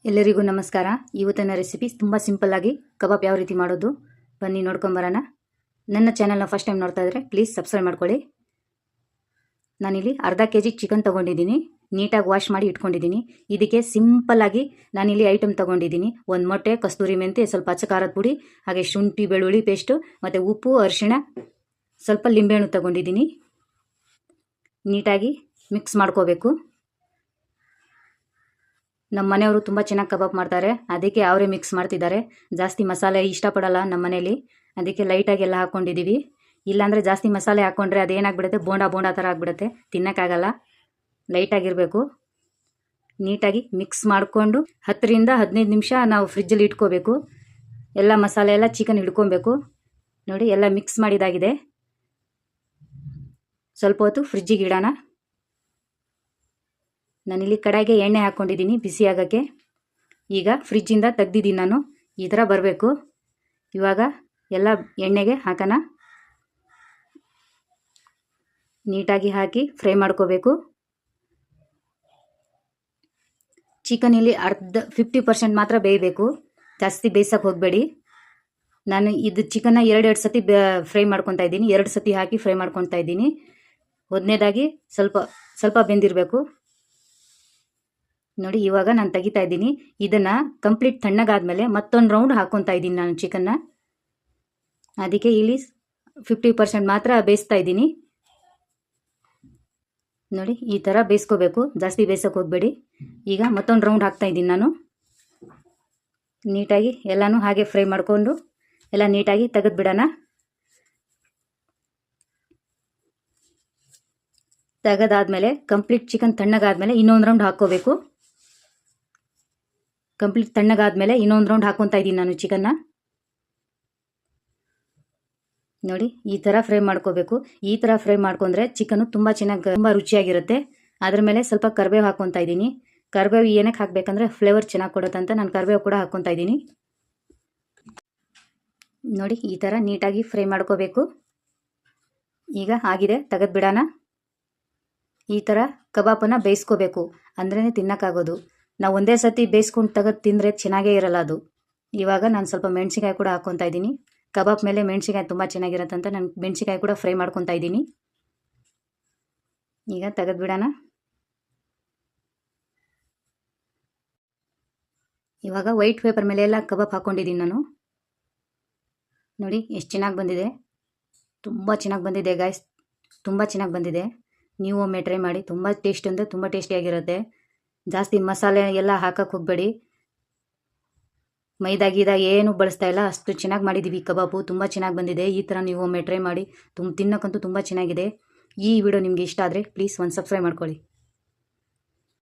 ಎಲ್ಲರಿಗೂ ನಮಸ್ಕಾರ. ಇವತ್ತಿನ ರೆಸಿಪಿ ತುಂಬ ಸಿಂಪಲ್ ಆಗಿ ಕಬಾಬ್ ಯಾವ ರೀತಿ ಮಾಡೋದು ಬನ್ನಿ ನೋಡ್ಕೊಂಬರೋಣ. ನನ್ನ ಚಾನಲ್ನ ಫಸ್ಟ್ ಟೈಮ್ ನೋಡ್ತಾ ಇದ್ರೆ ಪ್ಲೀಸ್ ಸಬ್ಸ್ಕ್ರೈಬ್ ಮಾಡ್ಕೊಳ್ಳಿ. ನಾನಿಲ್ಲಿ ಅರ್ಧ kg ಚಿಕನ್ ತೊಗೊಂಡಿದ್ದೀನಿ, ನೀಟಾಗಿ ವಾಶ್ ಮಾಡಿ ಇಟ್ಕೊಂಡಿದ್ದೀನಿ. ಇದಕ್ಕೆ ಸಿಂಪಲ್ ಆಗಿ ನಾನಿಲ್ಲಿ ಐಟಮ್ ತೊಗೊಂಡಿದ್ದೀನಿ. ಒಂದು ಮೊಟ್ಟೆ, ಕಸ್ತೂರಿ ಮೆಂತೆ, ಸ್ವಲ್ಪ ಅಚ್ಚ ಖಾರದ ಪುಡಿ, ಹಾಗೆ ಶುಂಠಿ ಬೆಳ್ಳುಳ್ಳಿ ಪೇಸ್ಟು, ಮತ್ತು ಉಪ್ಪು, ಅರಿಶಿಣ, ಸ್ವಲ್ಪ ಲಿಂಬೆಹಣ್ಣು ತೊಗೊಂಡಿದ್ದೀನಿ. ನೀಟಾಗಿ ಮಿಕ್ಸ್ ಮಾಡ್ಕೋಬೇಕು. ನಮ್ಮ ಮನೆಯವರು ತುಂಬ ಚೆನ್ನಾಗಿ ಕಬಾಬ್ ಮಾಡ್ತಾರೆ, ಅದಕ್ಕೆ ಅವರೇ ಮಿಕ್ಸ್ ಮಾಡ್ತಿದ್ದಾರೆ. ಜಾಸ್ತಿ ಮಸಾಲೆ ಇಷ್ಟಪಡಲ್ಲ ನಮ್ಮ ಮನೇಲಿ, ಅದಕ್ಕೆ ಲೈಟಾಗಿ ಎಲ್ಲ ಹಾಕ್ಕೊಂಡಿದ್ದೀವಿ. ಇಲ್ಲಾಂದರೆ ಜಾಸ್ತಿ ಮಸಾಲೆ ಹಾಕ್ಕೊಂಡ್ರೆ ಅದೇನಾಗ್ಬಿಡುತ್ತೆ, ಬೋಂಡಾ ಥರ ಆಗಿಬಿಡುತ್ತೆ, ತಿನ್ನೋಕ್ಕಾಗಲ್ಲ. ಲೈಟಾಗಿರಬೇಕು. ನೀಟಾಗಿ ಮಿಕ್ಸ್ ಮಾಡಿಕೊಂಡು 10 ರಿಂದ 15 ನಿಮಿಷ ನಾವು ಫ್ರಿಜ್ಜಲ್ಲಿ ಇಟ್ಕೋಬೇಕು. ಎಲ್ಲ ಮಸಾಲೆ ಎಲ್ಲ ಚಿಕನ್ ಹಿಡ್ಕೊಬೇಕು. ನೋಡಿ, ಎಲ್ಲ ಮಿಕ್ಸ್ ಮಾಡಿದಾಗಿದೆ. ಸ್ವಲ್ಪ ಹೊತ್ತು ಫ್ರಿಜ್ಜಿಗೆ ಇಡೋಣ. ನಾನಿಲ್ಲಿ ಕಡಾಯಿಗೆ ಎಣ್ಣೆ ಹಾಕ್ಕೊಂಡಿದ್ದೀನಿ ಬಿಸಿ ಆಗೋಕ್ಕೆ. ಈಗ ಫ್ರಿಜ್ಜಿಂದ ತೆಗ್ದಿದ್ದೀನಿ ನಾನು. ಈ ಥರ ಬರಬೇಕು. ಇವಾಗ ಎಲ್ಲ ಎಣ್ಣೆಗೆ ಹಾಕೋಣ. ನೀಟಾಗಿ ಹಾಕಿ ಫ್ರೈ ಮಾಡ್ಕೋಬೇಕು. ಚಿಕನ್ ಇಲ್ಲಿ 50% ಮಾತ್ರ ಬೇಯಬೇಕು, ಜಾಸ್ತಿ ಬೇಯಿಸೋಕೆ ಹೋಗಬೇಡಿ. ನಾನು ಇದು ಚಿಕನ್ನ ಎರಡು ಸತಿ ಫ್ರೈ ಮಾಡ್ಕೊತಾ ಇದ್ದೀನಿ. 2 ಸತಿ ಹಾಕಿ ಫ್ರೈ ಮಾಡ್ಕೊತಾ ಇದ್ದೀನಿ. ಮೊದಲನೇದಾಗಿ ಸ್ವಲ್ಪ ಬೆಂದಿರಬೇಕು. ನೋಡಿ, ಇವಾಗ ನಾನು ತೆಗಿತಾ ಇದ್ದೀನಿ. ಇದನ್ನು ಕಂಪ್ಲೀಟ್ ತಣ್ಣಗಾದ್ಮೇಲೆ ಮತ್ತೊಂದು ರೌಂಡ್ ಹಾಕ್ಕೊತಾ ಇದ್ದೀನಿ ನಾನು ಚಿಕನ್ನ. ಅದಕ್ಕೆ ಇಲ್ಲಿ 50% ಮಾತ್ರ ಬೇಯಿಸ್ತಾ ಇದ್ದೀನಿ. ನೋಡಿ, ಈ ಥರ ಬೇಯಿಸ್ಕೋಬೇಕು, ಜಾಸ್ತಿ ಬೇಯಿಸೋಕೆ ಹೋಗಬೇಡಿ. ಈಗ ಮತ್ತೊಂದು ರೌಂಡ್ ಹಾಕ್ತಾ ಇದ್ದೀನಿ ನಾನು. ನೀಟಾಗಿ ಎಲ್ಲನೂ ಹಾಗೆ ಫ್ರೈ ಮಾಡಿಕೊಂಡು ಎಲ್ಲ ನೀಟಾಗಿ ತೆಗೆದುಬಿಡೋಣ. ತೆಗೆದಾದ್ಮೇಲೆ ಕಂಪ್ಲೀಟ್ ಚಿಕನ್ ತಣ್ಣಗಾದ್ಮೇಲೆ ಇನ್ನೊಂದು ರೌಂಡ್ ಹಾಕ್ಕೋಬೇಕು. ಕಂಪ್ಲೀಟ್ ತಣ್ಣಗಾದ್ಮೇಲೆ ಇನ್ನೊಂದು ರೌಂಡ್ ಹಾಕ್ಕೊತಾ ಇದ್ದೀನಿ ನಾನು ಚಿಕನ್ನ. ನೋಡಿ, ಈ ಥರ ಫ್ರೈ ಮಾಡ್ಕೋಬೇಕು. ಈ ಥರ ಫ್ರೈ ಮಾಡ್ಕೊಂಡ್ರೆ ಚಿಕನ್ನು ತುಂಬ ರುಚಿಯಾಗಿರುತ್ತೆ. ಅದ್ರ ಮೇಲೆ ಸ್ವಲ್ಪ ಕರಿಬೇವು ಹಾಕ್ಕೊತಾ ಇದ್ದೀನಿ. ಕರಿಬೇವು ಏನಕ್ಕೆ ಹಾಕಬೇಕಂದ್ರೆ ಫ್ಲೇವರ್ ಚೆನ್ನಾಗಿ ಕೊಡುತ್ತಂತ ನಾನು ಕರಿಬೇವು ಕೂಡ ಹಾಕ್ಕೊತಾ ಇದ್ದೀನಿ. ನೋಡಿ, ಈ ಥರ ನೀಟಾಗಿ ಫ್ರೈ ಮಾಡ್ಕೋಬೇಕು. ಈಗ ಆಗಿದೆ, ತೆಗೆದುಬಿಡೋಣ. ಈ ಥರ ಕಬಾಬನ್ನು ಬೇಯಿಸ್ಕೋಬೇಕು, ಅಂದ್ರೇ ತಿನ್ನೋಕ್ಕಾಗೋದು. ನಾವು ಒಂದೇ ಸತಿ ಬೇಯಿಸ್ಕೊಂಡು ತೆಗೆದು ತಿಂದರೆ ಚೆನ್ನಾಗೇ ಇರಲ್ಲ ಅದು. ಇವಾಗ ನಾನು ಸ್ವಲ್ಪ ಮೆಣಸಿನ್ಕಾಯಿ ಕೂಡ ಹಾಕ್ಕೊತಾ ಇದ್ದೀನಿ. ಕಬಾಬ್ ಮೇಲೆ ಮೆಣಸಿನ್ಕಾಯಿ ತುಂಬ ಚೆನ್ನಾಗಿರುತ್ತಂತ ನಾನು ಮೆಣಸಿನ್ಕಾಯಿ ಕೂಡ ಫ್ರೈ ಮಾಡ್ಕೊತಾ ಇದ್ದೀನಿ. ಈಗ ತೆಗೆದುಬಿಡೋಣ. ಇವಾಗ ವೈಟ್ ಪೇಪರ್ ಮೇಲೆ ಎಲ್ಲ ಕಬಾಬ್ ಹಾಕ್ಕೊಂಡಿದ್ದೀನಿ ನಾನು. ನೋಡಿ, ಎಷ್ಟು ಚೆನ್ನಾಗಿ ಬಂದಿದೆ. ತುಂಬ ಚೆನ್ನಾಗಿ ಬಂದಿದೆ ಗಾಯ್ಸ್, ತುಂಬ ಚೆನ್ನಾಗಿ ಬಂದಿದೆ. ನೀವು ಒಮ್ಮೆ ಟ್ರೈ ಮಾಡಿ. ತುಂಬ ಟೇಸ್ಟ್ ಅಂದರೆ ತುಂಬ ಟೇಸ್ಟಿಯಾಗಿರುತ್ತೆ. ಜಾಸ್ತಿ ಮಸಾಲೆ ಎಲ್ಲ ಹಾಕಕ್ಕೆ ಹೋಗಬೇಡಿ. ಮೈದಾ ಗೀದಾ ಏನು ಬಳಸ್ತಾ ಇಲ್ಲ, ಅಷ್ಟು ಚೆನ್ನಾಗಿ ಮಾಡಿದ್ದೀವಿ ಕಬಾಬು. ತುಂಬ ಚೆನ್ನಾಗಿ ಬಂದಿದೆ. ಈ ಥರ ನೀವು ಒಮ್ಮೆ ಟ್ರೈ ಮಾಡಿ. ತಿನ್ನೋಕ್ಕಂತೂ ತುಂಬ ಚೆನ್ನಾಗಿದೆ. ಈ ವಿಡಿಯೋ ನಿಮಗೆ ಇಷ್ಟ ಆದರೆ ಪ್ಲೀಸ್ ಒಂದು ಸಬ್ಸ್ಕ್ರೈಬ್ ಮಾಡ್ಕೊಳ್ಳಿ.